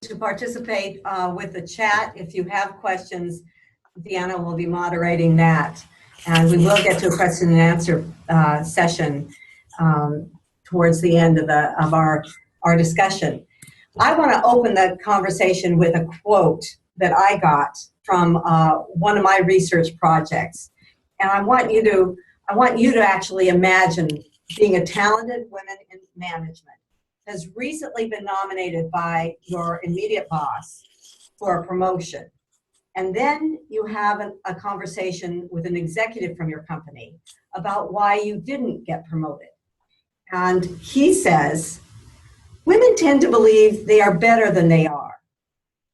to participate with the chat. If you have questions, Deanna will be moderating that. And we will get to a question and answer session towards the end of our discussion. I want to open the conversation with a quote that I got from one of my research projects. And I want you to actually imagine being a talented woman in management, has recently been nominated by your immediate boss for a promotion. And then you have a conversation with an executive from your company about why you didn't get promoted. And he says, women tend to believe they are better than they are.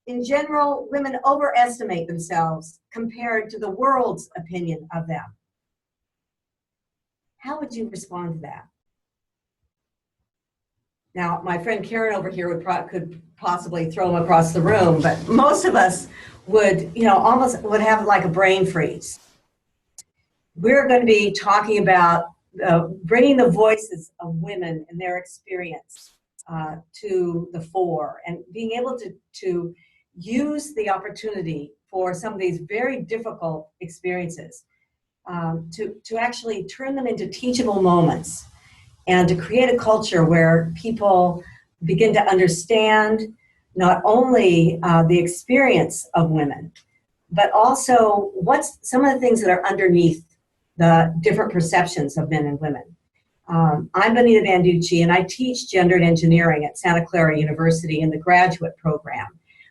In general, women overestimate themselves compared to the world's opinion of them. How would you respond to that? Now, my friend Karen over here could possibly throw him across the room, but most of us would, almost would have like a brain freeze. We're going to be talking about bringing the voices of women and their experience to the fore, and being able to use the opportunity for some of these very difficult experiences to actually turn them into teachable moments, and to create a culture where people begin to understand not only the experience of women, but also what's some of the things that are underneath the different perceptions of men and women. I'm Bonita Banducci, and I teach gendered engineering at Santa Clara University in the graduate program.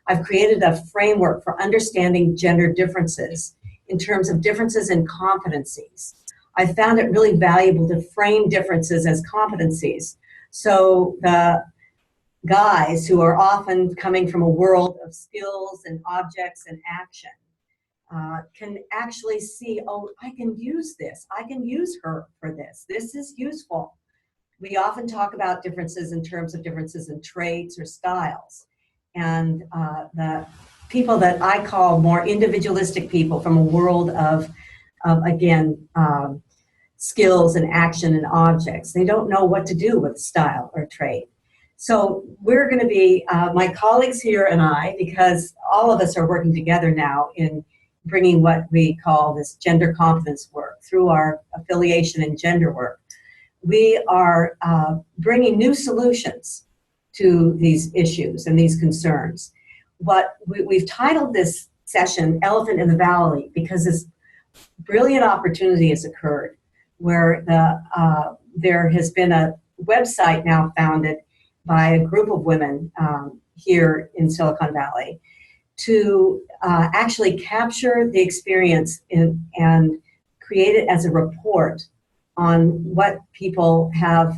I've created a framework for understanding gender differences in terms of differences in competencies. I found it really valuable to frame differences as competencies. So the guys who are often coming from a world of skills and objects and action can actually see, oh, I can use this. I can use her for this. This is useful. We often talk about differences in terms of differences in traits or styles. And the people that I call more individualistic people from a world of again, skills and action and objects. They don't know what to do with style or trait. So we're going to be, my colleagues here and I, because all of us are working together now in bringing what we call this gender competence work through our affiliation in gender work. We are bringing new solutions to these issues and these concerns. We've titled this session Elephant in the Valley because this brilliant opportunity has occurred where there has been a website now founded by a group of women here in Silicon Valley to actually capture the experience and create it as a report on what people have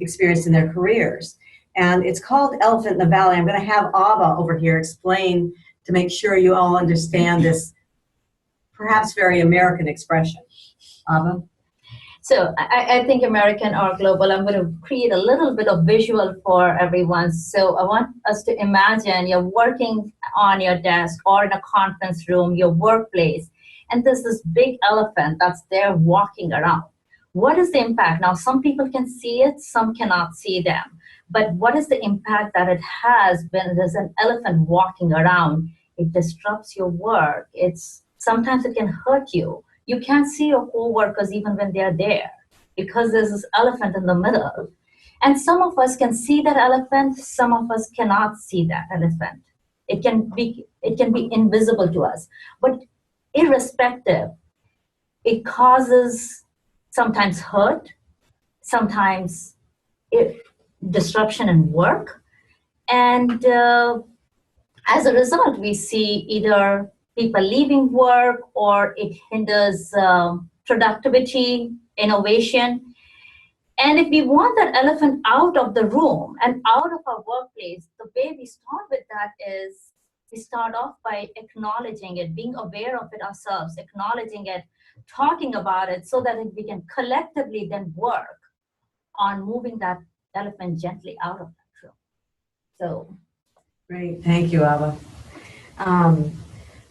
experienced in their careers. And it's called Elephant in the Valley. I'm going to have Abha over here explain to make sure you all understand this perhaps very American expression. Abha? So I think American or global, I'm going to create a little bit of visual for everyone. So I want us to imagine you're working on your desk or in a conference room, your workplace, and there's this big elephant that's there walking around. What is the impact? Now, some people can see it, some cannot see them. But what is the impact that it has when there's an elephant walking around? It disrupts your work. Sometimes it can hurt you. You can't see your co-workers even when they're there because there's this elephant in the middle. And some of us can see that elephant, some of us cannot see that elephant. It can be invisible to us. But irrespective, it causes sometimes hurt, sometimes disruption in work. And as a result, we see either people leaving work, or it hinders productivity, innovation. And if we want that elephant out of the room and out of our workplace, the way we start with that is we start off by acknowledging it, being aware of it ourselves, acknowledging it, talking about it, so that we can collectively then work on moving that elephant gently out of that room. So, great, thank you, Abha.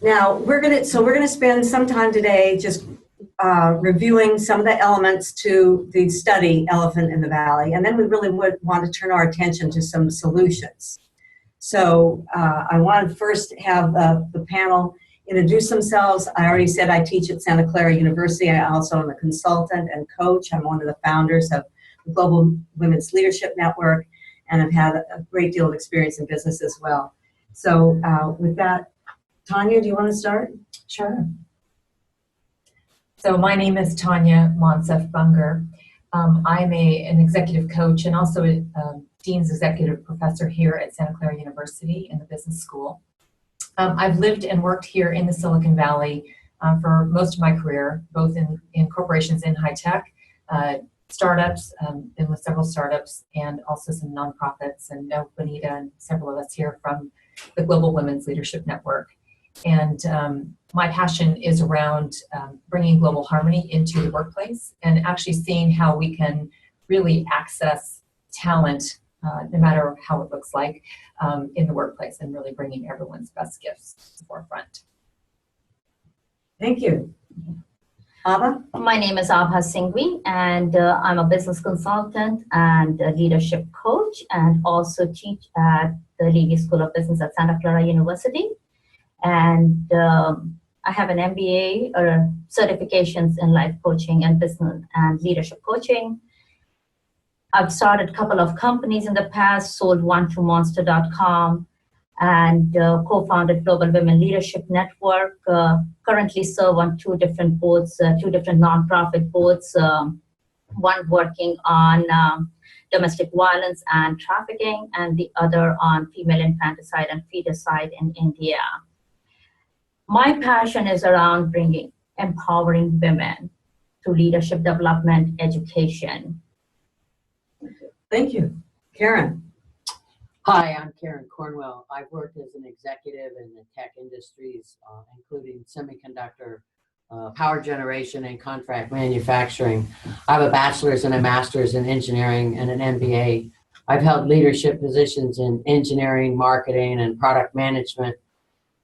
Now we're gonna spend some time today just reviewing some of the elements to the study, Elephant in the Valley, and then we really would want to turn our attention to some solutions. So I want to first have the panel introduce themselves. I already said I teach at Santa Clara University. I also am a consultant and coach. I'm one of the founders of the Global Women's Leadership Network, and I've had a great deal of experience in business as well. So with that, Tanya, do you want to start? Sure. So my name is Tanya Munsif Bunger. I'm an executive coach and also a Dean's Executive Professor here at Santa Clara University in the Business School. I've lived and worked here in the Silicon Valley for most of my career, both in corporations in high tech, startups, been with several startups, and also some nonprofits, and know Bonita and several of us here from the Global Women's Leadership Network. And my passion is around bringing global harmony into the workplace and actually seeing how we can really access talent, no matter how it looks like, in the workplace, and really bringing everyone's best gifts to the forefront. Thank you. Abha? My name is Abha Singhvi, and I'm a business consultant and a leadership coach, and also teach at the Leavey School of Business at Santa Clara University. And I have an MBA or certifications in life coaching and business and leadership coaching. I've started a couple of companies in the past, sold one to Monster.com, and co-founded Global Women Leadership Network. Currently serve on two different boards, two different nonprofit boards, one working on domestic violence and trafficking, and the other on female infanticide and feticide in India. My passion is around empowering women through leadership development, education. Thank you. Karen? Hi, I'm Karen Cornwell. I've worked as an executive in the tech industries, including semiconductor, power generation, and contract manufacturing. I have a bachelor's and a master's in engineering and an MBA. I've held leadership positions in engineering, marketing, and product management.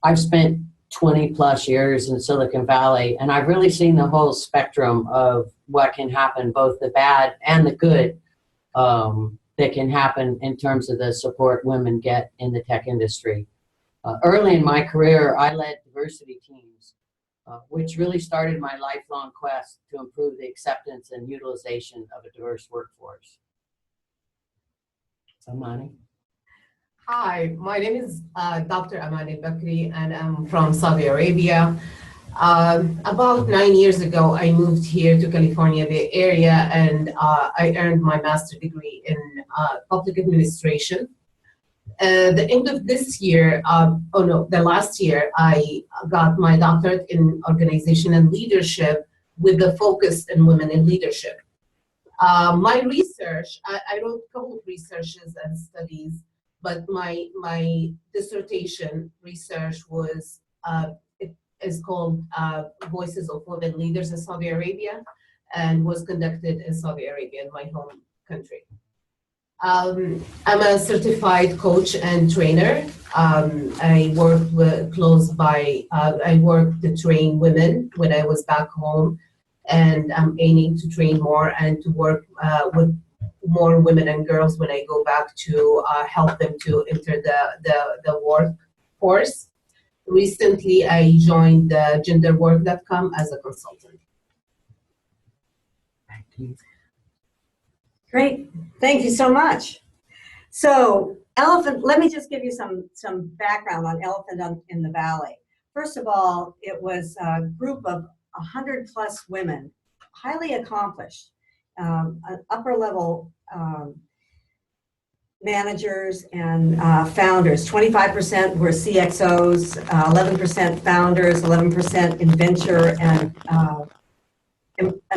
I've spent 20 plus years in Silicon Valley, and I've really seen the whole spectrum of what can happen, both the bad and the good, that can happen in terms of the support women get in the tech industry. Early in my career, I led diversity teams, which really started my lifelong quest to improve the acceptance and utilization of a diverse workforce. Amani? Hi, my name is Dr. Amani Albakri, and I'm from Saudi Arabia. About 9 years ago, I moved here to California Bay Area, and I earned my master's degree in public administration. The end of this year, the last year, I got my doctorate in organization and leadership with the focus in women in leadership. My research, I wrote a couple of researches and studies, but my dissertation research was, it is called Voices of Women Leaders in Saudi Arabia, and was conducted in Saudi Arabia, in my home country. I'm a certified coach and trainer. I worked I worked to train women when I was back home, and I'm aiming to train more and to work with more women and girls when I go back to help them to enter the workforce. Recently, I joined genderwork.com as a consultant. Great. Thank you so much. So Elephant, let me just give you some background on Elephant in the Valley. First of all, it was a group of 100 plus women, highly accomplished, upper level managers and founders. 25% were CXOs, 11% founders, 11% in venture, and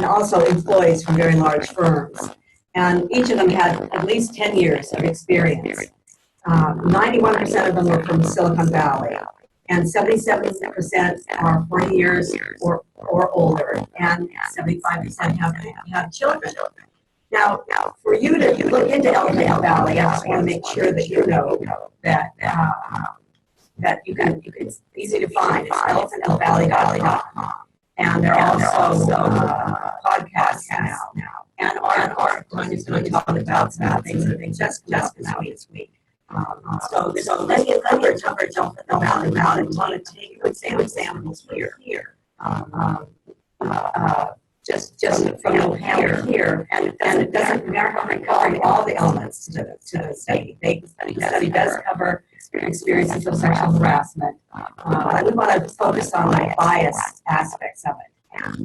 also employees from very large firms. And each of them had at least 10 years of experience. 91% of them were from Silicon Valley, and 77% are 40 years or older, and 75% have children. Now, for you to look into Elephant Valley, I just want to make sure that you know that that it's easy to find. It's elephantvalley.com. and they're also podcasts now. And our Tanya's going to talk about some of the things that have been just this week. So there's plenty of coverage about it. I want to take some examples here. Just from the panel here, and it doesn't cover all the elements to the study. The study does cover experiences of sexual harassment, but we want to focus on the bias aspects of it.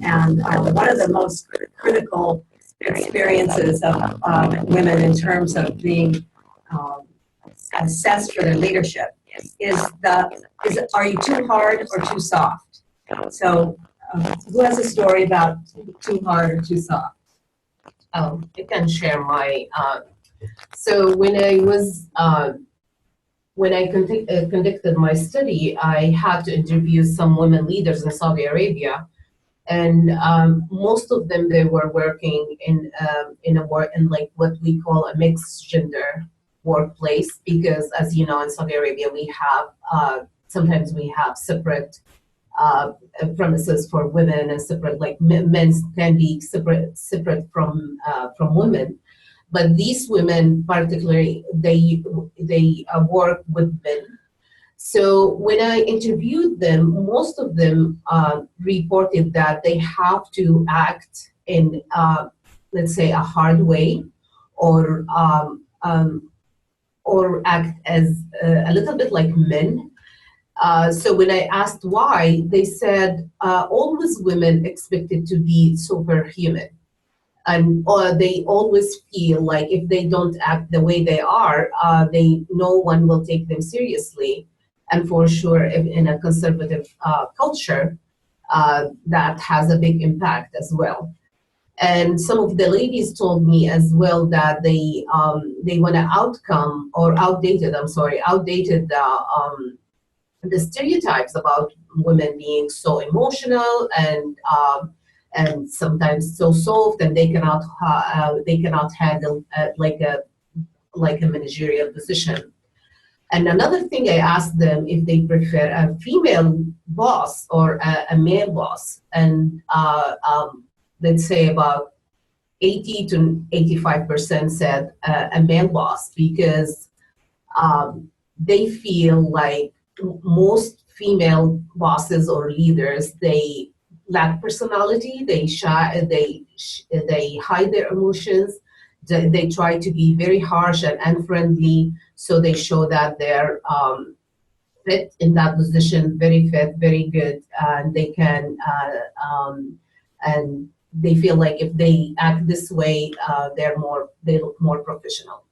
And one of the most critical experiences of women in terms of being assessed for their leadership is are you too hard or too soft? So who has a story about too hard or too soft? I can share my. So when I conducted my study, I had to interview some women leaders in Saudi Arabia, and most of them, they were working in like what we call a mixed gender workplace, because as you know, in Saudi Arabia we have sometimes we have separate premises for women and separate, like men can be separate from women, but these women particularly they work with men. So when I interviewed them, most of them reported that they have to act in let's say a hard way, or act as a little bit like men. So when I asked why, they said always women expected to be superhuman, and they always feel like if they don't act the way they are, no one will take them seriously. And for sure, in a conservative culture, that has a big impact as well. And some of the ladies told me as well that they want to outdated the stereotypes about women being so emotional and sometimes so soft, and they cannot handle like a managerial position. And another thing, I asked them if they prefer a female boss or a male boss, and let's say about 80 to 85% said a male boss, because they feel like most female bosses or leaders, they lack personality, they hide their emotions, they try to be very harsh and unfriendly, so they show that they're fit in that position, very fit, very good, and they can and they feel like if they act this way, they look more professional.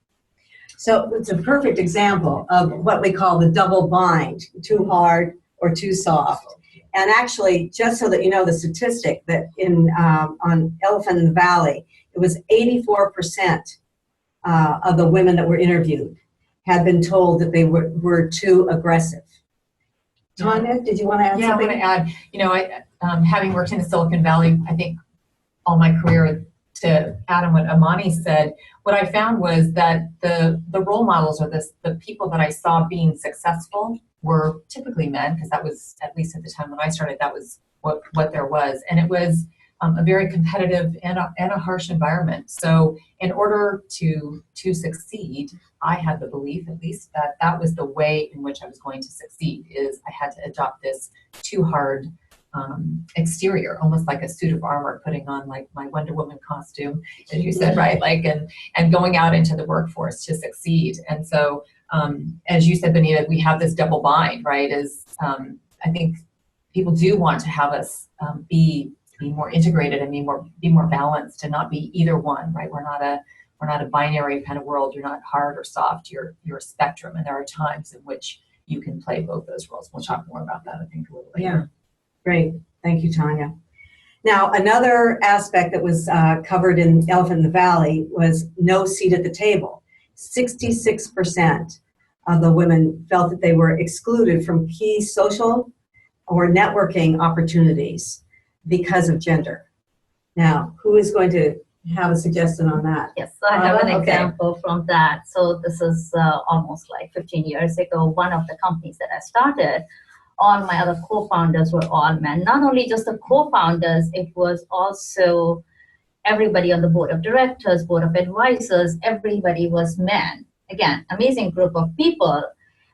So it's a perfect example of what we call the double bind, too hard or too soft. And actually, just so that you know the statistic, that on Elephant in the Valley, it was 84% of the women that were interviewed had been told that they were too aggressive. Tanya, did you want to add something? Yeah, I want to add, I having worked in the Silicon Valley, I think all my career, to add on what Amani said, what I found was that the role models, or the people that I saw being successful, were typically men, because that was, at least at the time when I started, that was what there was. And it was a very competitive and a harsh environment. So in order to succeed, I had the belief, at least, that was the way in which I was going to succeed, is I had to adopt this too hard exterior, almost like a suit of armor, putting on like my Wonder Woman costume, as you said, right? Like, and going out into the workforce to succeed. And so, as you said, Bonita, we have this double bind, right? I think people do want to have us be more integrated and be more balanced, and not be either one, right? We're not a binary kind of world. You're not hard or soft. You're a spectrum, and there are times in which you can play both those roles. We'll talk more about that, I think, a little later. Yeah. Great. Thank you, Tanya. Now, another aspect that was covered in Elephant in the Valley was no seat at the table. 66% of the women felt that they were excluded from key social or networking opportunities because of gender. Now, who is going to have a suggestion on that? Yes, so I have an Okay. example from that. So this is almost like 15 years ago. One of the companies that I started, all my other co-founders were all men. Not only just the co-founders, it was also everybody on the board of directors, board of advisors, everybody was men. Again, amazing group of people.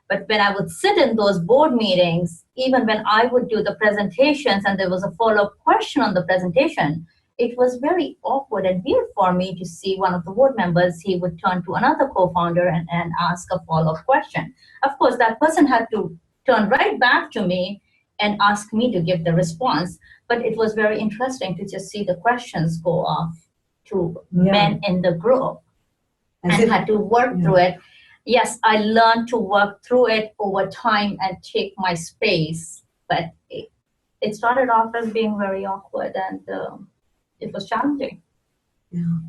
But when I would sit in those board meetings, even when I would do the presentations and there was a follow-up question on the presentation, it was very awkward and weird for me to see one of the board members, he would turn to another co-founder and ask a follow-up question. Of course, that person had to turn right back to me and ask me to give the response. But it was very interesting to just see the questions go off to men in the group and had to work through it. Yes, I learned to work through it over time and take my space, but it started off as being very awkward and it was challenging. Yeah.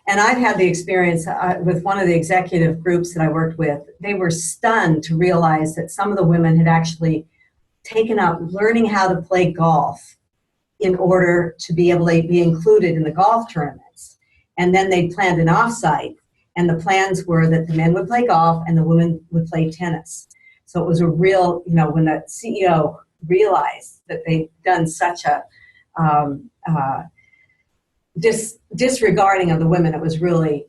And I've had the experience with one of the executive groups that I worked with. They were stunned to realize that some of the women had actually taken up learning how to play golf in order to be able to be included in the golf tournaments. And then they planned an offsite, and the plans were that the men would play golf and the women would play tennis. So it was a real, when the CEO realized that they'd done such a disregarding of the women, it was really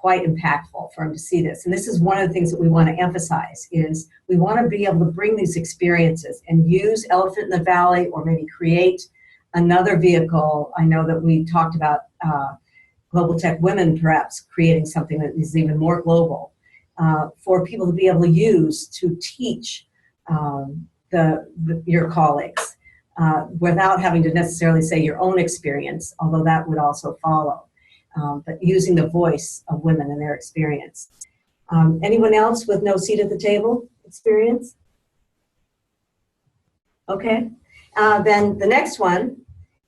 quite impactful for him to see this. And this is one of the things that we want to emphasize is we want to be able to bring these experiences and use Elephant in the Valley or maybe create another vehicle. I know that we talked about Global Tech Women perhaps creating something that is even more global for people to be able to use to teach your colleagues without having to necessarily say your own experience, although that would also follow, but using the voice of women and their experience. Anyone else with no seat at the table experience? Okay, then the next one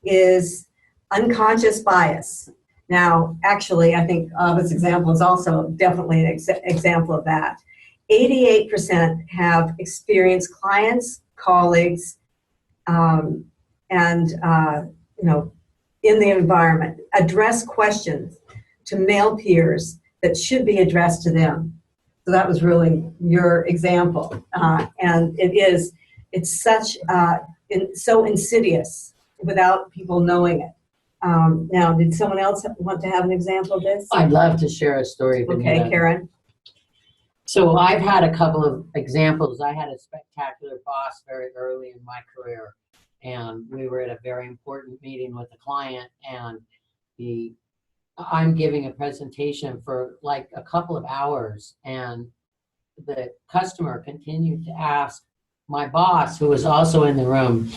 is unconscious bias. Now, actually, I think Abha's example is also definitely an example of that. 88% have experienced clients, colleagues, and in the environment, address questions to male peers that should be addressed to them. So that was really your example, and it's such so insidious without people knowing it. Now, did someone else want to have an example of this? I'd love to share a story. Okay, Bonita. Karen. So I've had a couple of examples. I had a spectacular boss very early in my career, and we were at a very important meeting with a client, and I'm giving a presentation for like a couple of hours, and the customer continued to ask my boss, who was also in the room,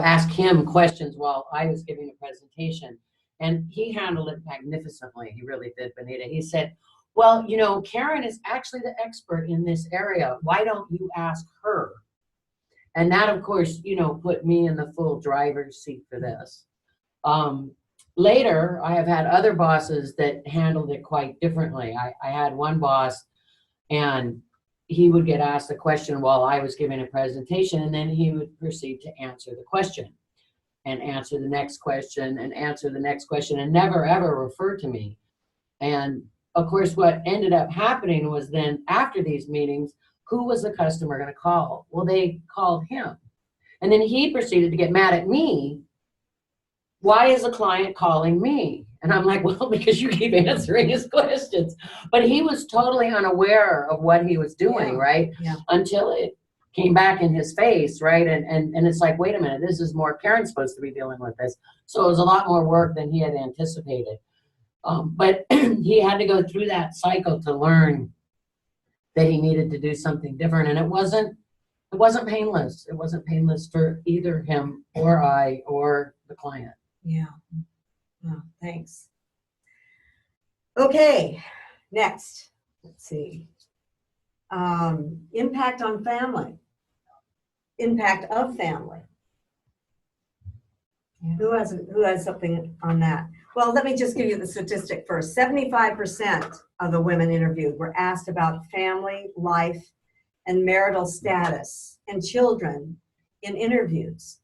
ask him questions while I was giving a presentation. And he handled it magnificently. He really did, Bonita. He said, well, Karen is actually the expert in this area. Why don't you ask her? And that, of course, put me in the full driver's seat for this. Later, I have had other bosses that handled it quite differently. I had one boss, and he would get asked a question while I was giving a presentation, and then he would proceed to answer the question and answer the next question and answer the next question and never, ever refer to me. And of course, what ended up happening was then after these meetings, who was the customer going to call? Well, they called him. And then he proceeded to get mad at me. Why is the client calling me? And I'm like, well, because you keep answering his questions. But he was totally unaware of what he was doing, right? Yeah. Until it came back in his face, right? And it's like, wait a minute, this is more, Karen's supposed to be dealing with this. So it was a lot more work than he had anticipated. But he had to go through that cycle to learn that he needed to do something different. And it wasn't painless. It wasn't painless for either him or I or the client. Yeah. Oh, thanks. Okay, next. Let's see. Impact on family. Impact of family. Yeah. Who has something on that? Well, let me just give you the statistic first. 75% of the women interviewed were asked about family, life, and marital status and children in interviews.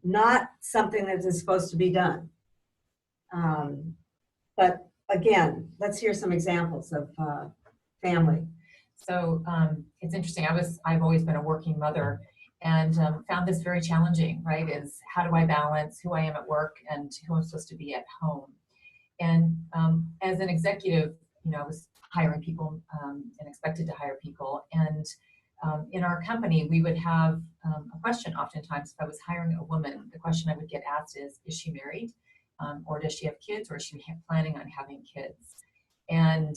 Not something that is supposed to be done. But again, let's hear some examples of family. So it's interesting. I've always been a working mother, and found this very challenging. Right? Is how do I balance who I am at work and who I'm supposed to be at home? And as an executive, I was hiring people and expected to hire people. And in our company, we would have a question oftentimes. If I was hiring a woman, the question I would get asked is she married? Or does she have kids? Or is she planning on having kids? And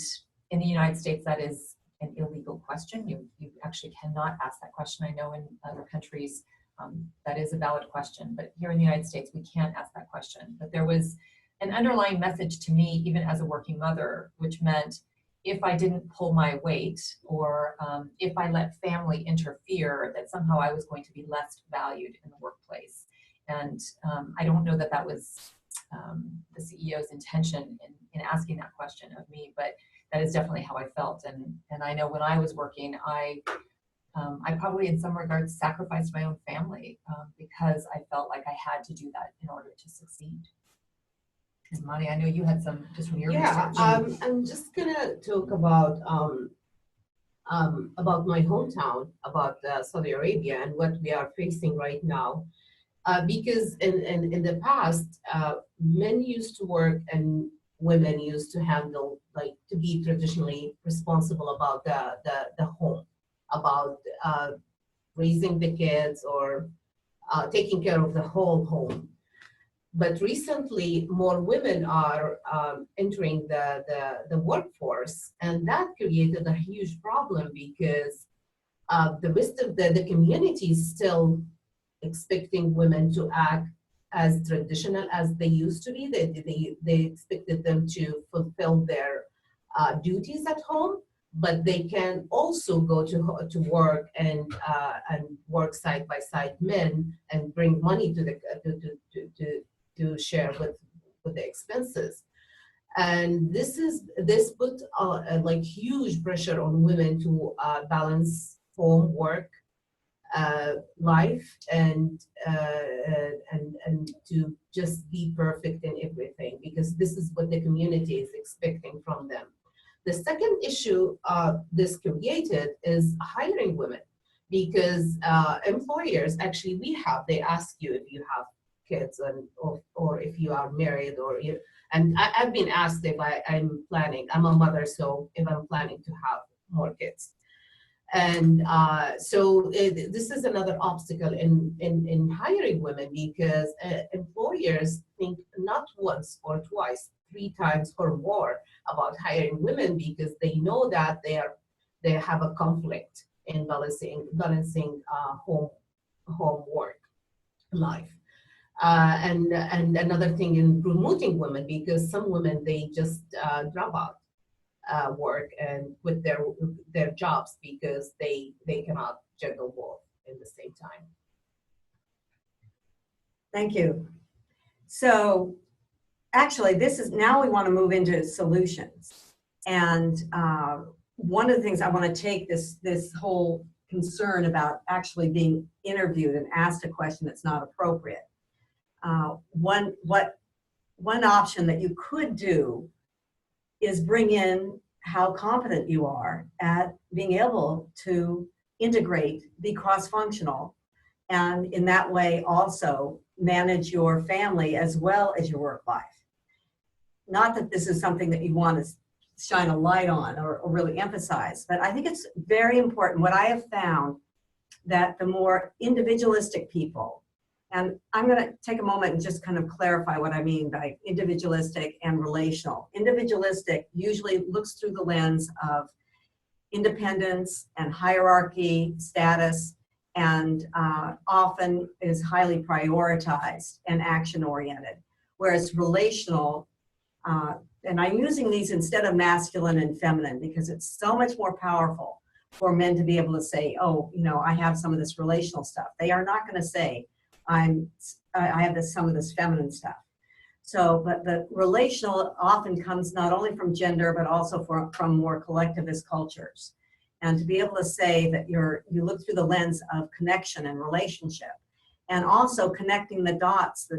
in the United States, that is an illegal question. You actually cannot ask that question. I know in other countries that is a valid question, but here in the United States, we can't ask that question. But there was an underlying message to me, even as a working mother, which meant if I didn't pull my weight, or if I let family interfere, that somehow I was going to be less valued in the workplace. And I don't know that that was the CEO's intention in asking that question of me, but that is definitely how I felt. And I know when I was working, I probably in some regards sacrificed my own family because I felt like I had to do that in order to succeed. Amani, I know you had some just from your research. I'm just gonna talk about my hometown, about Saudi Arabia, and what we are facing right now. Because in the past, men used to work and women used to handle, like, to be traditionally responsible about the home, about raising the kids or taking care of the whole home. But recently, more women are entering the workforce, and that created a huge problem because the rest of the community is still expecting women to act as traditional as they used to be. They expected them to fulfill their duties at home, but they can also go to work and work side by side men and bring money to share with the expenses. And this put like huge pressure on women to balance home, work, life, and to just be perfect in everything, because this is what the community is expecting from them. The second issue this created is hiring women, because employers actually they ask you if you have kids or if you are married, and I've been asked if I'm planning. I'm a mother, so if I'm planning to have more kids. And so this is another obstacle in hiring women, because employers think not once or twice, 3 times or more about hiring women, because they know that they have a conflict in balancing home work life. And another thing in promoting women, because some women, they just drop out work and quit their jobs because they cannot juggle both at the same time. Thank you. So actually, now we want to move into solutions. And one of the things I want to take this whole concern about actually being interviewed and asked a question that's not appropriate. One option that you could do is bring in how competent you are at being able to integrate, be cross-functional, and in that way also manage your family as well as your work life. Not that this is something that you want to shine a light on or really emphasize, but I think it's very important. What I have found, that the more individualistic people, and I'm going to take a moment and just kind of clarify what I mean by individualistic and relational. Individualistic usually looks through the lens of independence and hierarchy, status, and often is highly prioritized and action-oriented. Whereas relational, and I'm using these instead of masculine and feminine because it's so much more powerful for men to be able to say, oh, I have some of this relational stuff. They are not going to say, I have some of this feminine stuff. So, but the relational often comes not only from gender, but also from more collectivist cultures. And to be able to say that you look through the lens of connection and relationship, and also connecting the dots,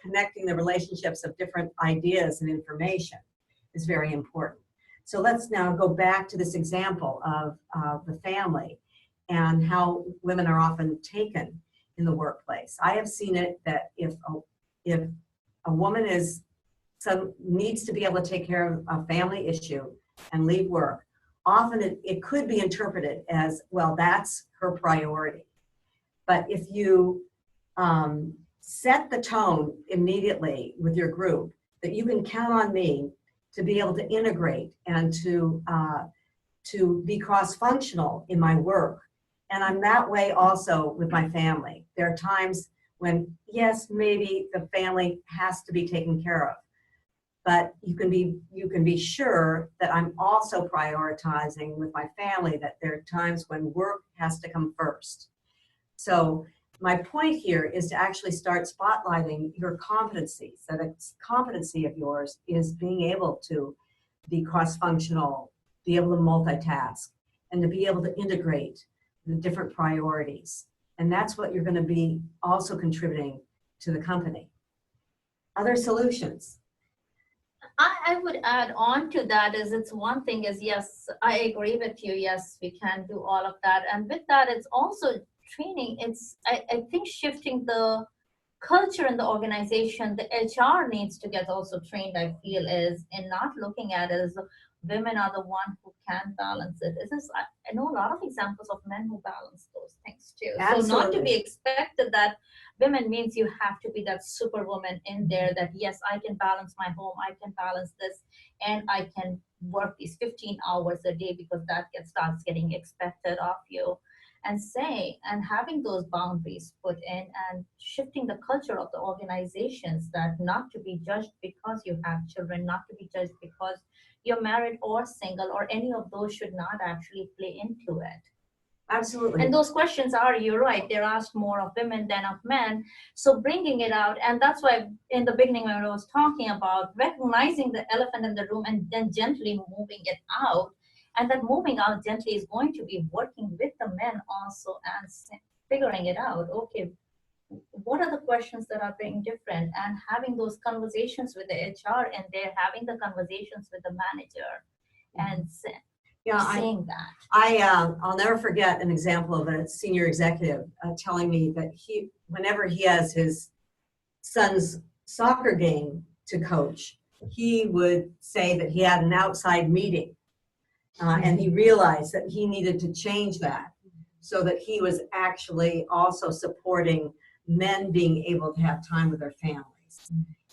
connecting the relationships of different ideas and information is very important. So let's now go back to this example of the family and how women are often taken in the workplace. I have seen it that if a woman needs to be able to take care of a family issue and leave work, often it could be interpreted as, well, that's her priority. But if you set the tone immediately with your group, that you can count on me to be able to integrate and to be cross-functional in my work. And I'm that way also with my family. There are times when, yes, maybe the family has to be taken care of, but you can be sure that I'm also prioritizing with my family, that there are times when work has to come first. So my point here is to actually start spotlighting your competencies. That a competency of yours is being able to be cross-functional, be able to multitask, and to be able to integrate the different priorities. And that's what you're going to be also contributing to the company. Other solutions? I would add on to that is, it's one thing is, yes, I agree with you. Yes, we can do all of that. And with that, it's also training. I think shifting the culture in the organization, the HR needs to get also trained, I feel, is in not looking at it as women are the one who can balance it. I know a lot of examples of men who balance those things too. Absolutely. So not to be expected that women means you have to be that superwoman in there, that yes, I can balance my home, I can balance this, and I can work these 15 hours a day, because that starts getting expected of you. And having those boundaries put in, and shifting the culture of the organizations, that not to be judged because you have children, not to be judged because you're married or single, or any of those should not actually play into it. Absolutely. And those questions are, you're right, they're asked more of women than of men. So bringing it out, and that's why in the beginning when I was talking about recognizing the elephant in the room and then gently moving it out. And that moving out gently is going to be working with the men also and figuring it out. Okay, what are the questions that are being different, and having those conversations with the HR, and they're having the conversations with the manager and saying that. I'll never forget an example of a senior executive telling me that whenever he has his son's soccer game to coach, he would say that he had an outside meeting. And he realized that he needed to change that so that he was actually also supporting men being able to have time with their families.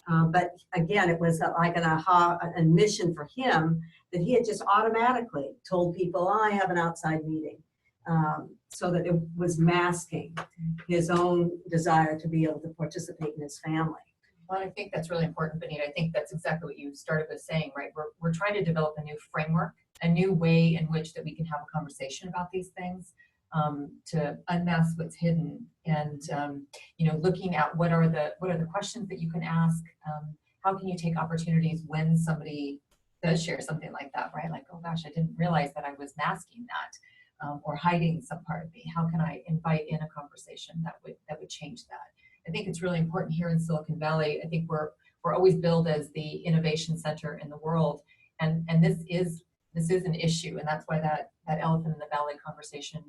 But again, it was like an aha admission for him that he had just automatically told people, oh, I have an outside meeting, so that it was masking his own desire to be able to participate in his family. Well, I think that's really important, Bonita. I think that's exactly what you started with saying, right? We're trying to develop a new framework, a new way in which that we can have a conversation about these things, to unmask what's hidden, and looking at what are the questions that you can ask. How can you take opportunities when somebody does share something like that, right? Like, oh gosh, I didn't realize that I was masking that, or hiding some part of me. How can I invite in a conversation that would change that? I think it's really important here in Silicon Valley. I think we're always billed as the innovation center in the world, and this is an issue, and that's why that elephant in the valley conversation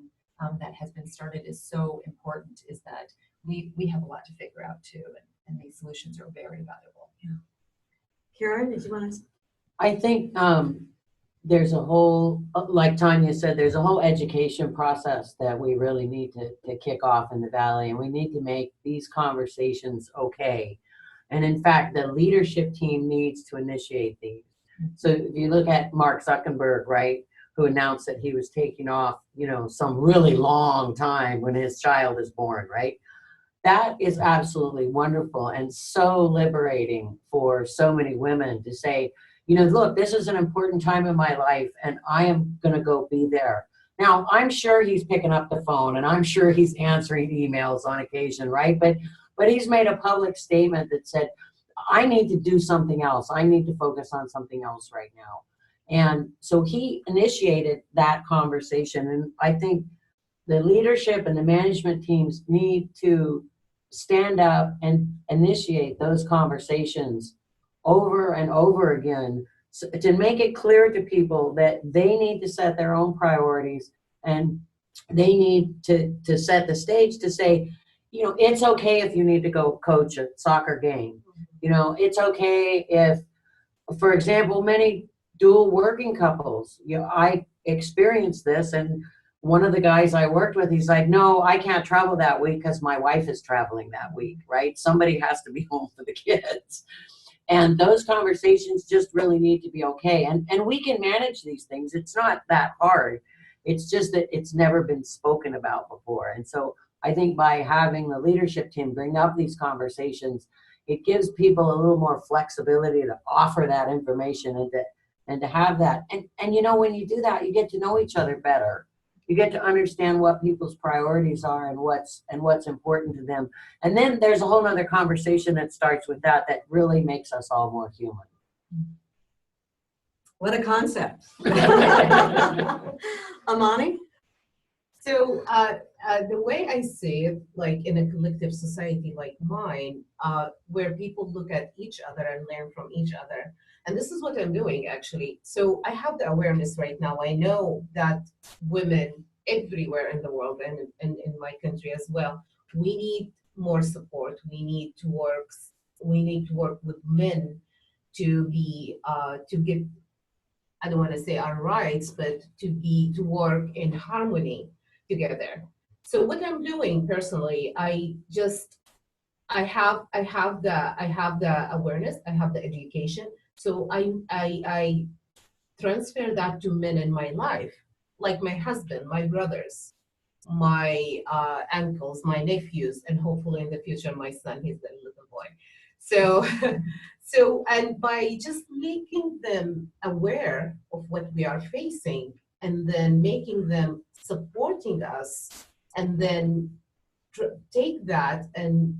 that has been started is so important. Is that we have a lot to figure out too, and these solutions are very valuable. Yeah. Karen, did you want to? I think there's a whole, like Tanya said, there's a whole education process that we really need to kick off in the Valley, and we need to make these conversations okay. And in fact, the leadership team needs to initiate these. So if you look at Mark Zuckerberg, right, who announced that he was taking off, some really long time when his child is born, right? That is absolutely wonderful and so liberating for so many women to say, look, this is an important time in my life, and I am going to go be there. Now, I'm sure he's picking up the phone, and I'm sure he's answering emails on occasion, right? But he's made a public statement that said, I need to do something else. I need to focus on something else right now. And so he initiated that conversation. And I think the leadership and the management teams need to stand up and initiate those conversations over and over again, to make it clear to people that they need to set their own priorities, and they need to set the stage to say, you know, it's okay if you need to go coach a soccer game. You know, it's okay if, for example, many dual working couples, you know, I experienced this, and one of the guys I worked with, he's like, no, I can't travel that week because my wife is traveling that week, right? Somebody has to be home for the kids. And those conversations just really need to be okay. And we can manage these things. It's not that hard. It's just that it's never been spoken about before. And so I think by having the leadership team bring up these conversations, it gives people a little more flexibility to offer that information and to have that. And you know, when you do that, you get to know each other better. You get to understand what people's priorities are and what's important to them. And then there's a whole nother conversation that starts with that really makes us all more human. What a concept. Amani? So the way I see it, like in a collective society like mine, where people look at each other and learn from each other, and this is what I'm doing actually. So I have the awareness right now. I know that women everywhere in the world and in my country as well, we need more support. We need to work with men to be to get, I don't want to say our rights, but to work in harmony together. So what I'm doing personally, I have the awareness, I have the education. So I transfer that to men in my life, like my husband, my brothers, my uncles, my nephews, and hopefully in the future my son, he's a little boy. So and by just making them aware of what we are facing, and then making them supporting us, and then take that and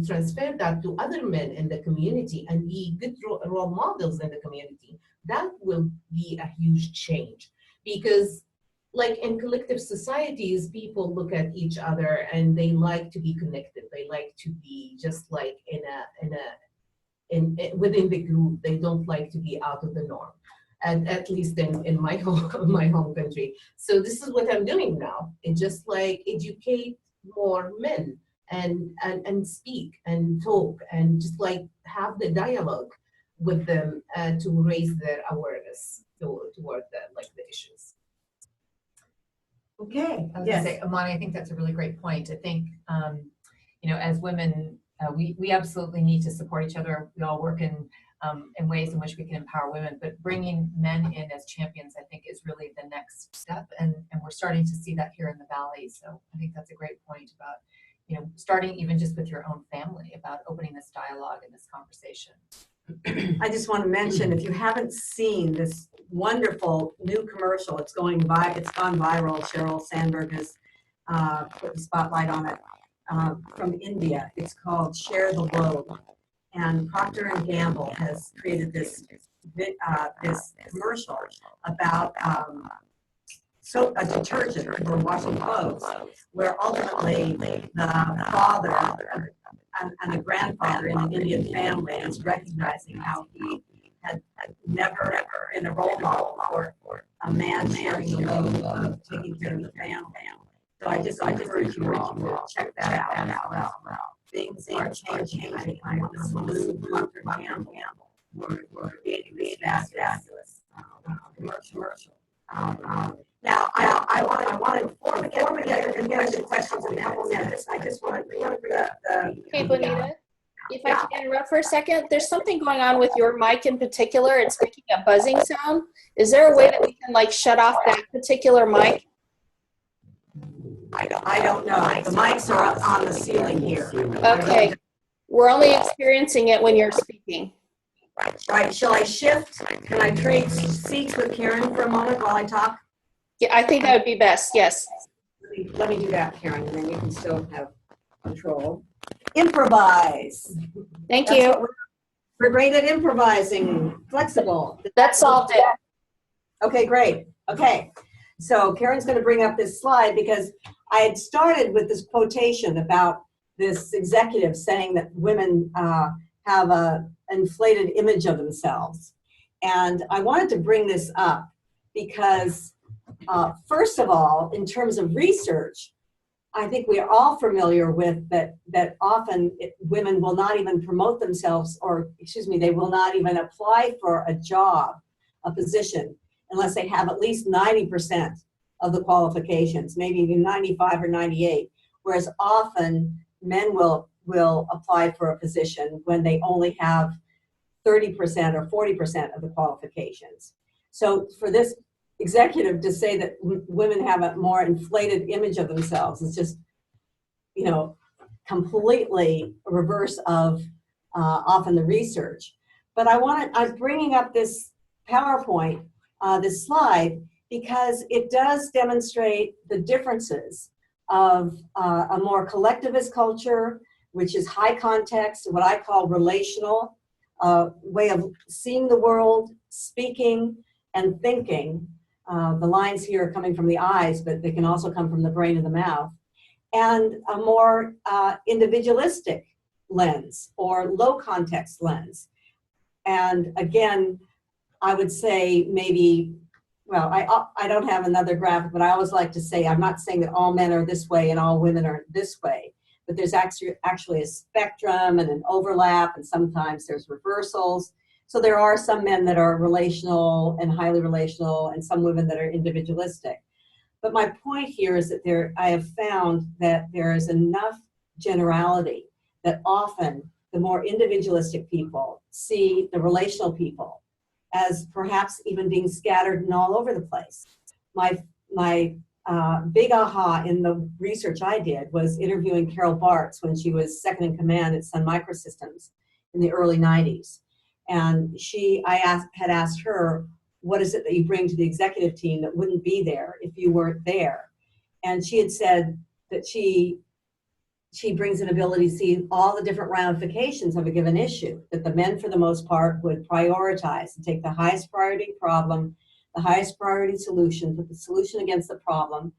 transfer that to other men in the community and be good role models in the community, that will be a huge change. Because like in collective societies, people look at each other and they like to be connected. They like to be just like within the group. They don't like to be out of the norm. And at least in my home country. So this is what I'm doing now. It's just like educate more men and speak and talk and just like have the dialogue with them to raise their awareness toward the issues. Okay. I was Yes. gonna say, Amani, I think that's a really great point. I think, you know, as women, we absolutely need to support each other. We all work in ways in which we can empower women, but bringing men in as champions, I think, is really the next step. And we're starting to see that here in the Valley. So I think that's a great point about, you know, starting even just with your own family, about opening this dialogue and this conversation. I just want to mention, if you haven't seen this wonderful new commercial, it's gone viral. Sheryl Sandberg has put the spotlight on it, from India. It's called Share the Load. And Procter & Gamble has created this commercial about a detergent for washing clothes, where ultimately the father and the grandfather in an Indian family is recognizing how he had never been a role model for a man sharing the load of taking care of the family. So I just encourage you all to check that out as well. Things are changing. I want to salute Procter & Gamble for creating this fabulous commercial. Now, I want to, before we get into questions in a couple minutes, I just want to bring up the... Hey, Bonita, if I can interrupt for a second, there's something going on with your mic in particular. It's making a buzzing sound. Is there a way that we can like shut off that particular mic? I don't know. The mics are up on the ceiling here. Okay. We're only experiencing it when you're speaking. Right. Shall I shift? Can I trade seats with Karen for a moment while I talk? Yeah, I think that would be best. Yes. Let me do that, Karen, and then you can still have control. Improvise. Thank you. We're great at improvising. Flexible. That solved it. Okay, great. Okay. So Karen's going to bring up this slide because I had started with this quotation about this executive saying that women have an inflated image of themselves. And I wanted to bring this up because, first of all, in terms of research, I think we are all familiar with that often women will not even promote themselves, or excuse me, they will not even apply for a job, a position, unless they have at least 90% of the qualifications, maybe even 95 or 98, whereas often men will apply for a position when they only have 30% or 40% of the qualifications. So for this executive to say that women have a more inflated image of themselves is just, you know, completely reverse of often the research. But I'm bringing up this PowerPoint, this slide, because it does demonstrate the differences of a more collectivist culture, which is high context, what I call relational, way of seeing the world, speaking, and thinking. The lines here are coming from the eyes, but they can also come from the brain and the mouth. And a more individualistic lens or low context lens. And again, I would say maybe, well, I don't have another graphic, but I always like to say, I'm not saying that all men are this way and all women are this way, but there's actually a spectrum and an overlap, and sometimes there's reversals. So there are some men that are relational and highly relational, and some women that are individualistic. But my point here is that I have found that there is enough generality that often the more individualistic people see the relational people as perhaps even being scattered and all over the place. My big aha in the research I did was interviewing Carol Bartz when she was second in command at Sun Microsystems in the early 90s. And I had asked her, what is it that you bring to the executive team that wouldn't be there if you weren't there? And she had said that she brings an ability to see all the different ramifications of a given issue, that the men for the most part would prioritize and take the highest priority problem, the highest priority solution, put the solution against the problem,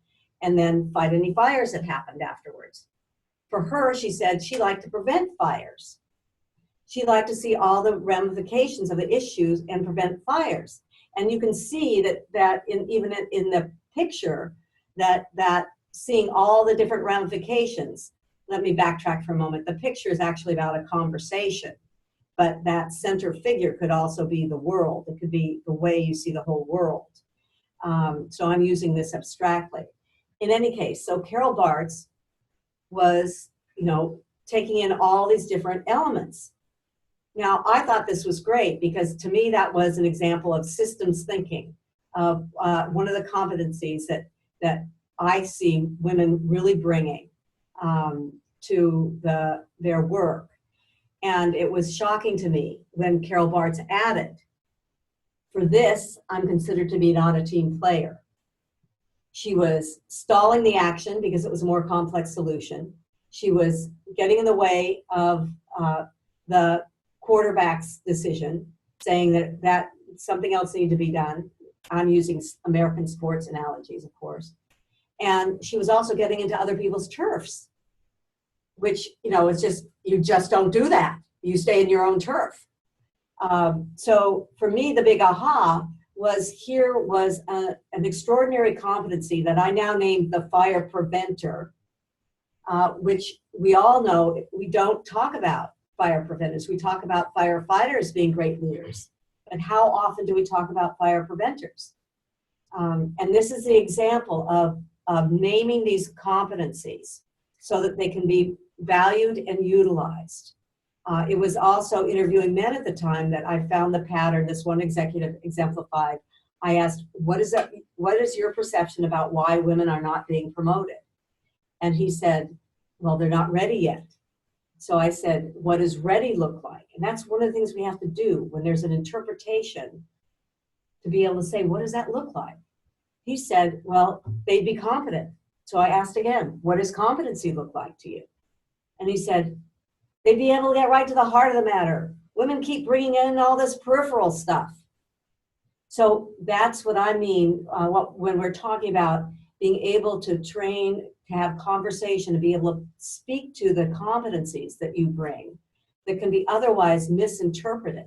and then fight any fires that happened afterwards. For her, she said she liked to prevent fires. She liked to see all the ramifications of the issues and prevent fires. And you can see that even in the picture, that seeing all the different ramifications. Let me backtrack for a moment. The picture is actually about a conversation, but that center figure could also be the world. It could be the way you see the whole world. So I'm using this abstractly. In any case, so Carol Bartz was, taking in all these different elements. Now, I thought this was great because to me that was an example of systems thinking, of one of the competencies that I see women really bringing to their work. And it was shocking to me when Carol Bartz added, for this, I'm considered to be not a team player. She was stalling the action because it was a more complex solution. She was getting in the way of the quarterback's decision, saying that something else needed to be done. I'm using American sports analogies, of course. And she was also getting into other people's turfs, which, it's just, you just don't do that. You stay in your own turf. So for me, the big aha was an extraordinary competency that I now named the fire preventer, which we all know we don't talk about fire preventers. We talk about firefighters being great leaders, but how often do we talk about fire preventers? And this is the example of naming these competencies so that they can be valued and utilized. It was also interviewing men at the time that I found the pattern this one executive exemplified. I asked, what is your perception about why women are not being promoted? And he said, well, they're not ready yet. So I said, what does ready look like? And that's one of the things we have to do when there's an interpretation, to be able to say, what does that look like? He said, well, they'd be competent. So I asked again, what does competency look like to you? And he said, they'd be able to get right to the heart of the matter. Women keep bringing in all this peripheral stuff. So that's what I mean when we're talking about being able to train, to have conversation, to be able to speak to the competencies that you bring that can be otherwise misinterpreted.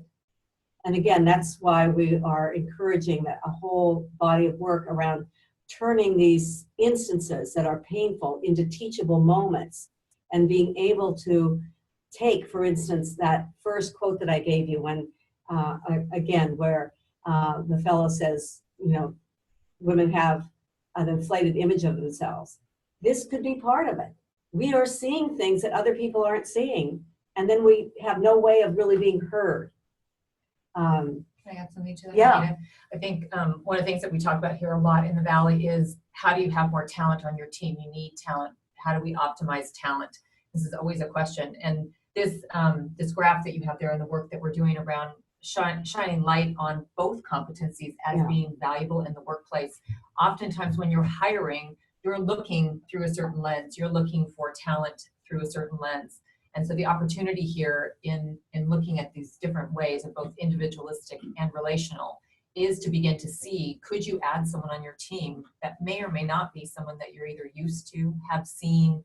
And again, that's why we are encouraging that a whole body of work around turning these instances that are painful into teachable moments and being able to take, for instance, that first quote that I gave you when, again, where the fellow says, you know, women have an inflated image of themselves. This could be part of it. We are seeing things that other people aren't seeing, and then we have no way of really being heard. Can I add something to that? Yeah. Bonita? I think one of the things that we talk about here a lot in the Valley is how do you have more talent on your team? You need talent. How do we optimize talent? This is always a question. And this this graph that you have there and the work that we're doing around shining light on both competencies as being valuable in the workplace. Oftentimes when you're hiring, you're looking through a certain lens. You're looking for talent through a certain lens. And so the opportunity here in looking at these different ways of both individualistic and relational is to begin to see, could you add someone on your team that may or may not be someone that you're either used to, have seen,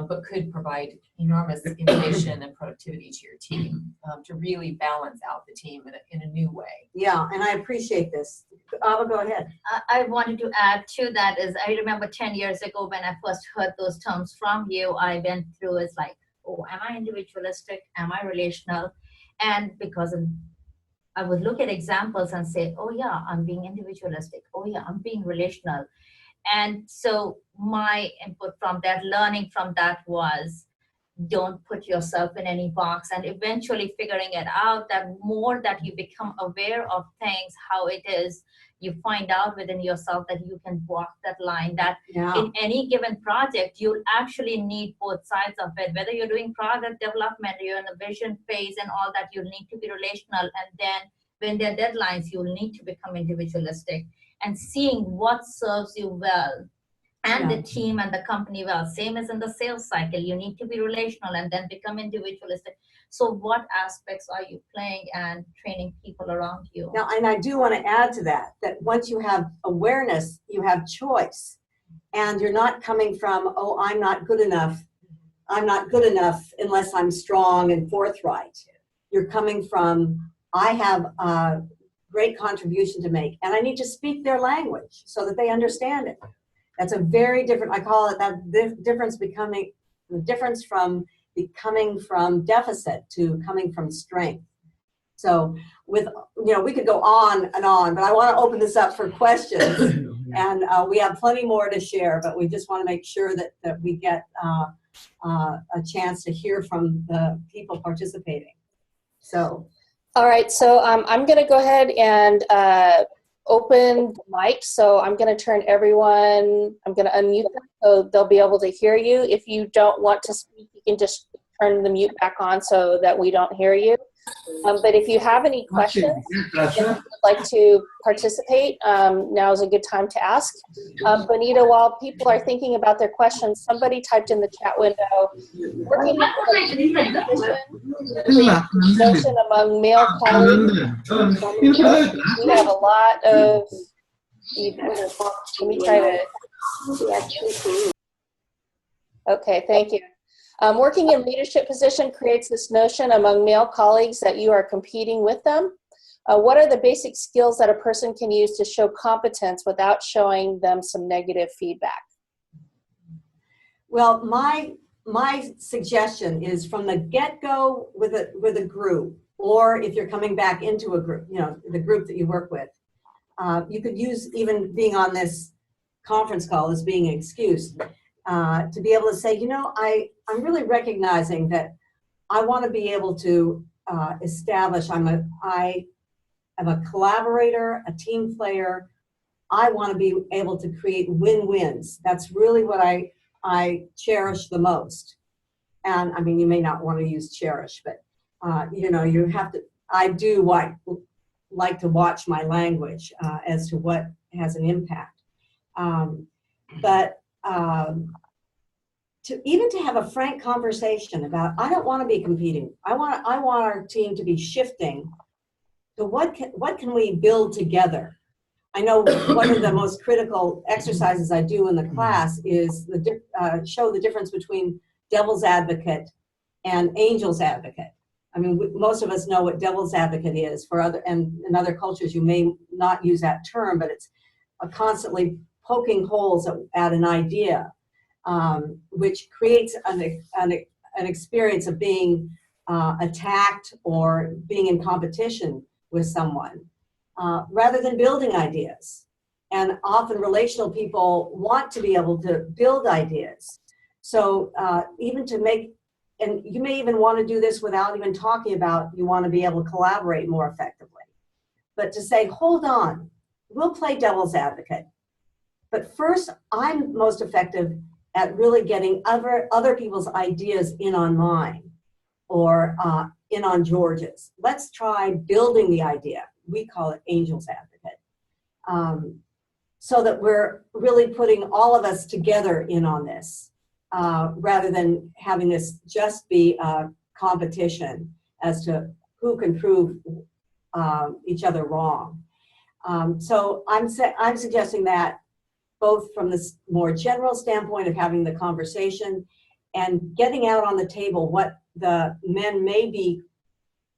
but could provide enormous innovation and productivity to your team to really balance out the team in a new way. Yeah, and I appreciate this. Abha, go ahead. I wanted to add to that is I remember 10 years ago when I first heard those terms from you, I went through it's like, oh, am I individualistic? Am I relational? And because I would look at examples and say, oh yeah, I'm being individualistic. Oh yeah, I'm being relational. And so my input from that, learning from that was, don't put yourself in any box, and eventually figuring it out that more that you become aware of things, how it is, you find out within yourself that you can walk that line, that in any given project, you'll actually need both sides of it. Whether you're doing product development, you're in the vision phase and all that, you'll need to be relational. And then when there are deadlines, you'll need to become individualistic and seeing what serves you well and the team and the company well. Same as in the sales cycle, you need to be relational and then become individualistic. So what aspects are you playing and training people around you? Now, and I do want to add to that, that once you have awareness, you have choice. And you're not coming from, oh, I'm not good enough. I'm not good enough unless I'm strong and forthright. You're coming from, I have a great contribution to make, and I need to speak their language so that they understand it. That's a very different, I call it that difference becoming, the difference from becoming from deficit to coming from strength. So with, you know, we could go on and on, but I want to open this up for questions. And we have plenty more to share, but we just want to make sure that we get a chance to hear from the people participating. So. All right, so I'm going to go ahead and open the mic. So I'm going to turn everyone, I'm going to unmute them so they'll be able to hear you. If you don't want to speak, you can just turn the mute back on so that we don't hear you. But if you have any questions and you would like to participate, now is a good time to ask. Bonita, while people are thinking about their questions, somebody typed in the chat window, working notion among male colleagues. We have a lot of, let me try to, okay, thank you. Working in leadership position creates this notion among male colleagues that you are competing with them. What are the basic skills that a person can use to show competence without showing them some negative feedback? Well, my suggestion is from the get-go with a group, or if you're coming back into a group, you know, the group that you work with, you could use even being on this conference call as being an excuse. To be able to say, you know, I'm really recognizing that I want to be able to establish I am a collaborator, a team player. I want to be able to create win-wins. That's really what I cherish the most. And I mean, you may not want to use cherish, but you know, you have to, I do like to watch my language as to what has an impact. To have a frank conversation about, I don't want to be competing. I want our team to be shifting to what can we build together. I know one of the most critical exercises I do in the class is show the difference between devil's advocate and angel's advocate. I mean, most of us know what devil's advocate is. For other, and in other cultures, you may not use that term, but it's a constantly poking holes at an idea, which creates an experience of being attacked or being in competition with someone, rather than building ideas. And often relational people want to be able to build ideas. So even to make, and you may even want to do this without even talking about, you want to be able to collaborate more effectively. But to say, hold on, we'll play devil's advocate. But first, I'm most effective at really getting other people's ideas in on mine, or in on George's. Let's try building the idea. We call it angel's advocate. So that we're really putting all of us together in on this, rather than having this just be a competition as to who can prove each other wrong. So I'm suggesting that both from this more general standpoint of having the conversation and getting out on the table what the men may be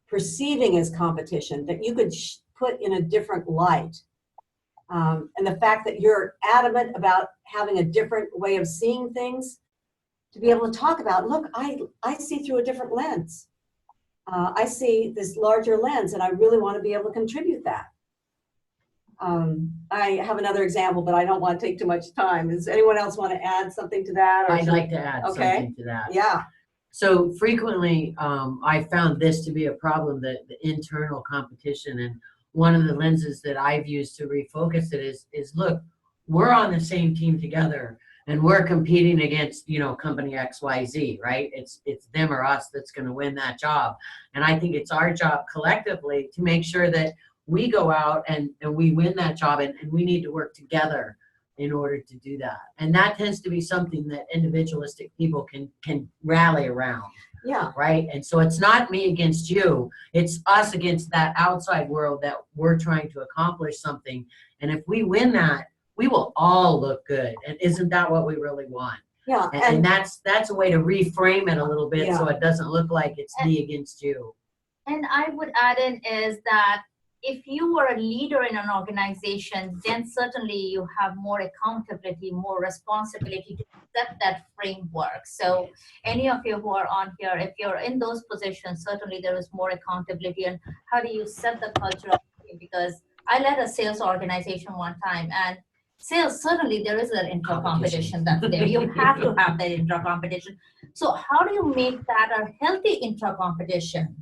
perceiving as competition, that you could put in a different light. And the fact that you're adamant about having a different way of seeing things, to be able to talk about, look, I see through a different lens. I see this larger lens, and I really want to be able to contribute that. I have another example, but I don't want to take too much time. Does anyone else want to add something to that? Or I'd like to add something to that. Yeah. So frequently, I found this to be a problem, the internal competition. And one of the lenses that I've used to refocus it is look, we're on the same team together, and we're competing against, company XYZ, right? It's them or us that's going to win that job. And I think it's our job collectively to make sure that we go out and we win that job, and we need to work together in order to do that. And that tends to be something that individualistic people can rally around. Yeah. Right? And so it's not me against you, it's us against that outside world that we're trying to accomplish something. And if we win that, we will all look good. And isn't that what we really want? Yeah. And that's a way to reframe it a little bit, Yeah. so it doesn't look like it's me against you. And I would add in is that if you were a leader in an organization, then certainly you have more accountability, more responsibility to set that framework. So any of you who are on here, if you're in those positions, certainly there is more accountability. And how do you set the culture of the team? Because I led a sales organization one time, and sales, certainly there is an intra-competition that's there. You have to have that intra-competition. So how do you make that a healthy intra-competition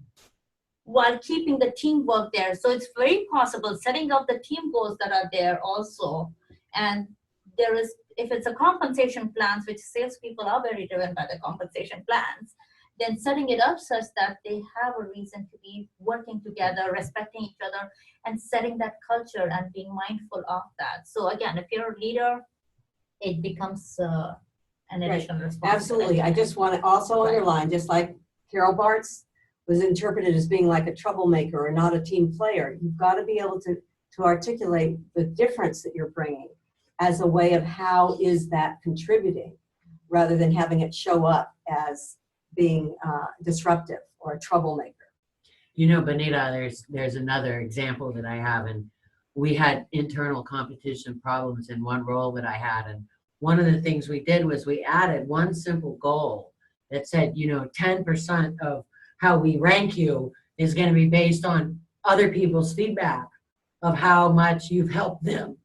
while keeping the teamwork there? So it's very possible setting up the team goals that are there also. And there is, if it's a compensation plans, which salespeople are very driven by the compensation plans, then setting it up such that they have a reason to be working together, respecting each other, and setting that culture and being mindful of that. So again, if you're a leader, it becomes an additional responsibility. Absolutely. I just want to also underline, just like Carol Bartz was interpreted as being like a troublemaker or not a team player, you've got to be able to articulate the difference that you're bringing as a way of how is that contributing, rather than having it show up as being disruptive or a troublemaker. Bonita, there's another example that I have, and we had internal competition problems in one role that I had, and one of the things we did was we added one simple goal that said, 10% of how we rank you is going to be based on other people's feedback of how much you've helped them.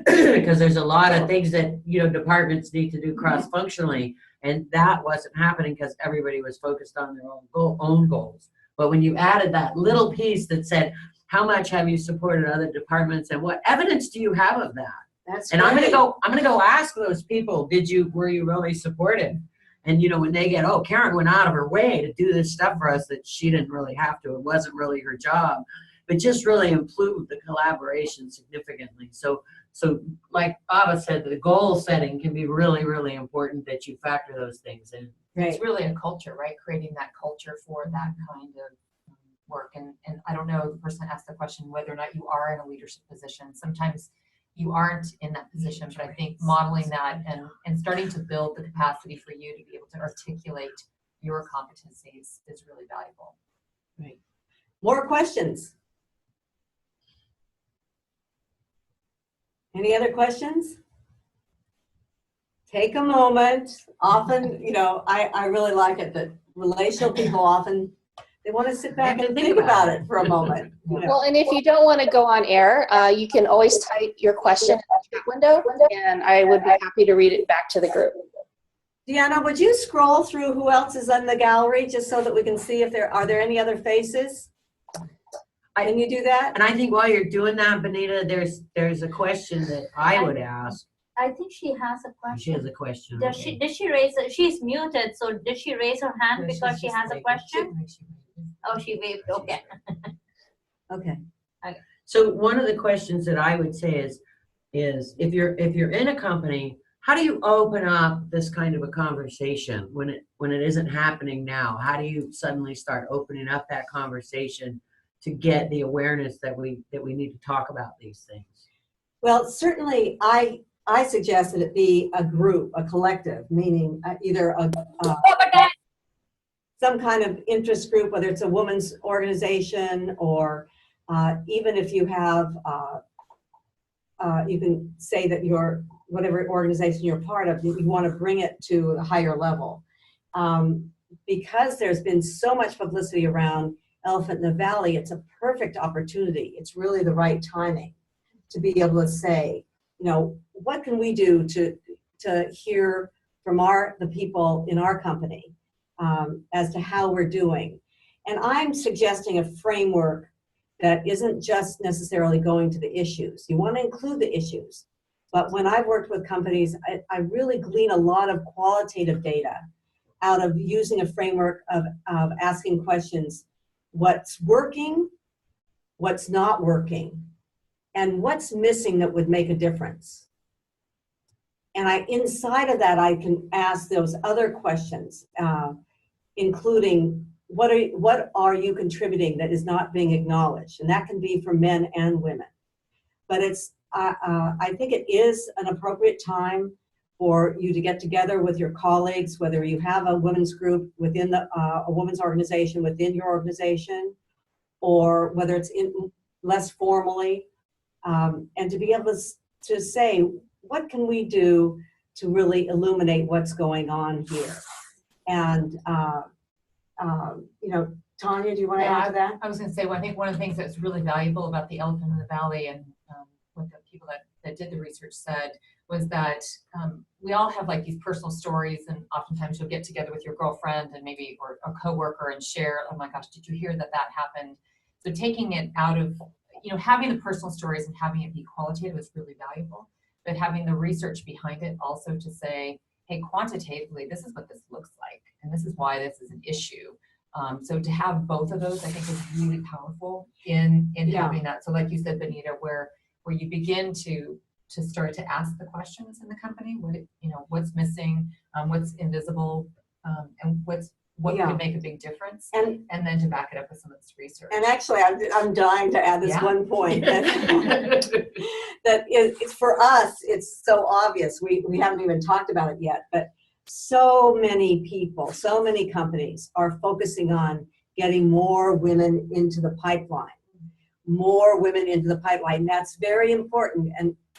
Because there's a lot of things that, departments need to do cross-functionally, and that wasn't happening because everybody was focused on their own goals. But when you added that little piece that said, how much have you supported other departments, and what evidence do you have of that? That's and great. I'm gonna go ask those people, were you really supported? And when they get, oh, Karen went out of her way to do this stuff for us that she didn't really have to, it wasn't really her job, but just really improved the collaboration significantly. So like Abha said, the goal setting can be really, really important, that you factor those things in. Right. It's really a culture, right? Creating that culture for that kind of work. And I don't know, the person asked the question whether or not you are in a leadership position. Sometimes you aren't in that position, but I think modeling that and starting to build the capacity for you to be able to articulate your competencies is really valuable. Right. More questions? Any other questions? Take a moment. Often, you know, I really like it that relational people often, they want to sit back and think about it for a moment. You know. Well, and if you don't want to go on air, you can always type your question in the chat window, and I would be happy to read it back to the group. Deanna, would you scroll through who else is in the gallery just so that we can see if there are any other faces? Can you do that? And I think while you're doing that, Bonita, there's a question that I would ask. I think she has a question. She has a question. Did she raise it? She's muted, so did she raise her hand because she has a question? Oh, she waved, okay. Okay. So one of the questions that I would say is if you're in a company, how do you open up this kind of a conversation when it isn't happening now? How do you suddenly start opening up that conversation to get the awareness that we need to talk about these things? Well, certainly I suggest that it be a group, a collective, meaning either some kind of interest group, whether it's a women's organization or even if you have, you can say that you're, whatever organization you're part of, you want to bring it to a higher level. Because there's been so much publicity around Elephant in the Valley, it's a perfect opportunity. It's really the right timing to be able to say, you know, what can we do to hear from the people in our company as to how we're doing. And I'm suggesting a framework that isn't just necessarily going to the issues. You want to include the issues. But when I've worked with companies, I really glean a lot of qualitative data out of using a framework of asking questions. What's working, what's not working, and what's missing that would make a difference. And inside of that, I can ask those other questions, including what are you contributing that is not being acknowledged? And that can be for men and women. But I think it is an appropriate time for you to get together with your colleagues, whether you have a women's group within a women's organization within your organization, or whether it's less formally, and to be able to say, what can we do to really illuminate what's going on here? And, you know, Tanya, do you want to add to that? I was going to say, well, I think one of the things that's really valuable about the Elephant in the Valley and what the people that did the research said was that we all have like these personal stories, and oftentimes you'll get together with your girlfriend and maybe or a coworker and share, oh my gosh, did you hear that happened? So taking it out of, you know, having the personal stories and having it be qualitative is really valuable, but having the research behind it also to say, hey, quantitatively, this is what this looks like, and this is why this is an issue. So to have both of those, I think, is really powerful in having that. So like you said, Bonita, where you begin to start to ask the questions in the company, what's missing, what's invisible, and what could make a big difference, and then to back it up with some of this research. And actually, I'm dying to add this one point that it's for us, it's so obvious. We haven't even talked about it yet, but so many people, so many companies are focusing on getting more women into the pipeline. More women into the pipeline. That's very important,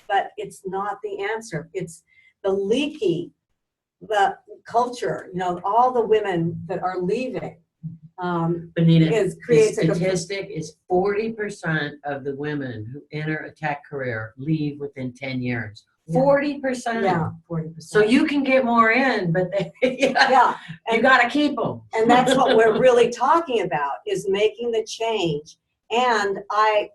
but it's not the answer. It's the culture, you know, all the women that are leaving. Bonita, creates the statistic is 40% of the women who enter a tech career leave within 10 years. 40%. Yeah, 40%. So you can get more in, but you got to keep them. And that's what we're really talking about, is making the change. And I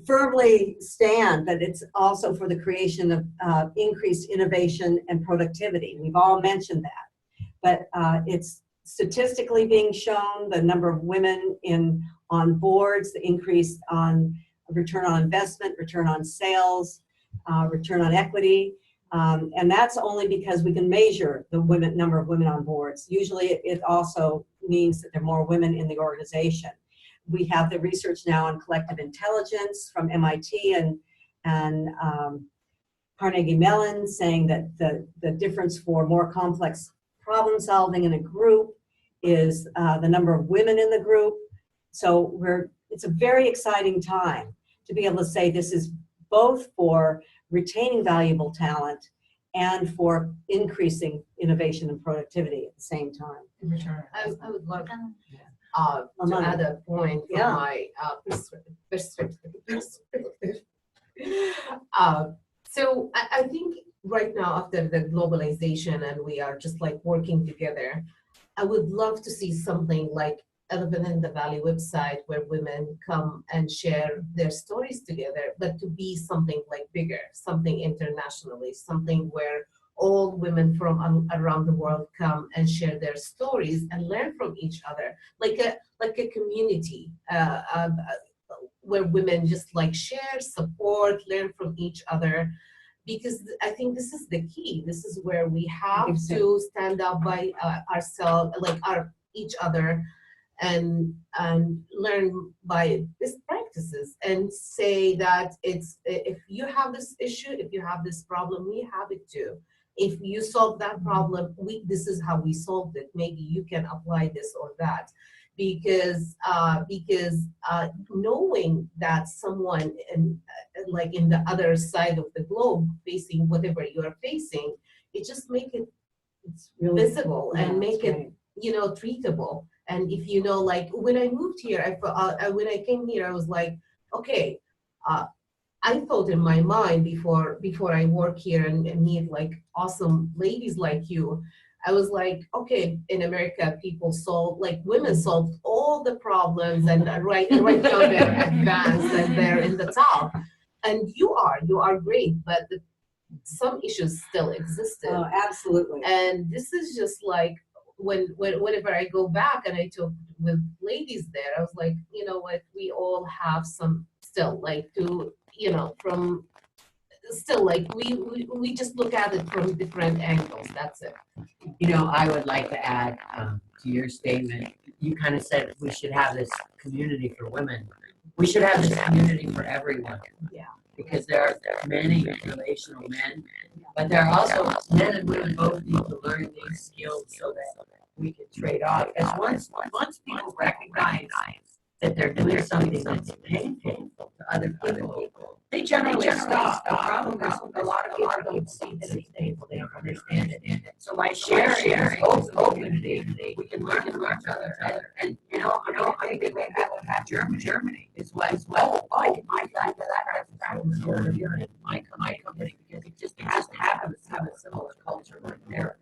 firmly stand that it's also for the creation of increased innovation and productivity. We've all mentioned that, but it's statistically being shown, the number of women on boards, the increase on return on investment, return on sales, return on equity. And that's only because we can measure the number of women on boards. Usually it also means that there are more women in the organization. We have the research now on collective intelligence from MIT and Carnegie Mellon saying that the difference for more complex problem solving in a group is the number of women in the group. So it's a very exciting time to be able to say this is both for retaining valuable talent and for increasing innovation and productivity at the same time. I would love to Amani. add a point from Yeah. my perspective. So I think right now, after the globalization and we are just like working together, I would love to see something like Elephant in the Valley website where women come and share their stories together, but to be something like bigger, something internationally, something where all women from around the world come and share their stories and learn from each other, like a community where women just like share, support, learn from each other. Because I think this is the key. This is where we have to stand up by ourselves, like each other, and learn by best practices and say that if you have this issue, if you have this problem, we have it too. If you solve that problem, this is how we solved it. Maybe you can apply this or that. Because knowing that someone in the other side of the globe facing whatever you are facing, it just make it really visible and make it treatable. And if like when I moved here, when I came here, I was like, okay, I thought in my mind before I work here and meet like awesome ladies like you, I was like, okay, in America, women solved all the problems and right now they're advanced and they're in the top. And you are great, but some issues still existed. Oh, absolutely. And this is just like, whenever I go back and I talk with ladies there, I was like, you know what, we all have some still like from still like we just look at it from different angles. That's it. I would like to add to your statement. You kind of said we should have this community for women. We should have this community for everyone. Yeah. Because there are many relational men, but there are also men and women both need to learn these skills so that we can trade off. Because once people recognize that they're doing something that's painful to other people, they generally stop. The problem is a lot of people don't see that it's painful. They don't understand it. So by sharing both community, we can learn from each other. And I think we have Germany as well. Oh, my God, that was here in my company because it just has to have a similar culture like there.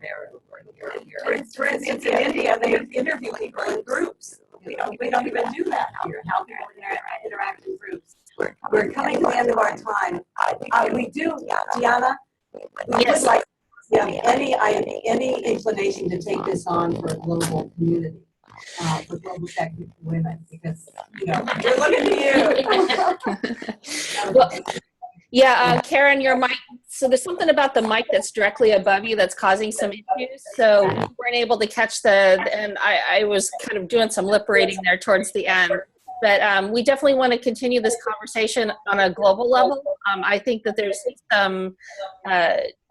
For instance, in India, they interview people in groups. We don't even do that here. How people interact in groups. We're coming to the end of our time. We do, Diana. We Yes. would like any inclination to take this on for a global community, for global tech women, because we're looking to you. Well, yeah, Karen, your mic. So there's something about the mic that's directly above you that's causing some issues. So we weren't able to catch and I was kind of doing some lip reading there towards the end. But we definitely want to continue this conversation on a global level. I think that there's some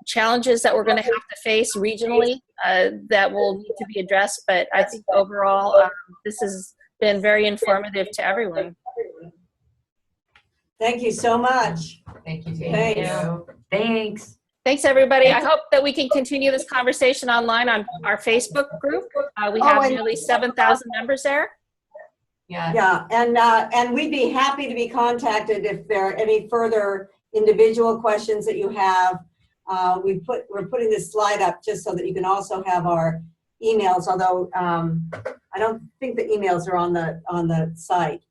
challenges that we're going to have to face regionally that will need to be addressed. But I think overall, this has been very informative to everyone. Thank you so much. Thank you. Thanks. Thanks, everybody. I hope that we can continue this conversation online on our Facebook group. We have nearly 7,000 members there. Yeah, and we'd be happy to be contacted if there are any further individual questions that you have. We're putting this slide up just so that you can also have our emails, although I don't think the emails are on the site,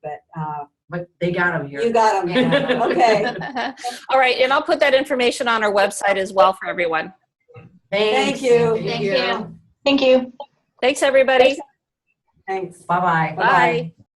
But they got them here. you got them. Okay. All right, and I'll put that information on our website as well for everyone. Thank you. Thank you. Thank you. Thanks, everybody. Thanks. Bye-bye. Bye.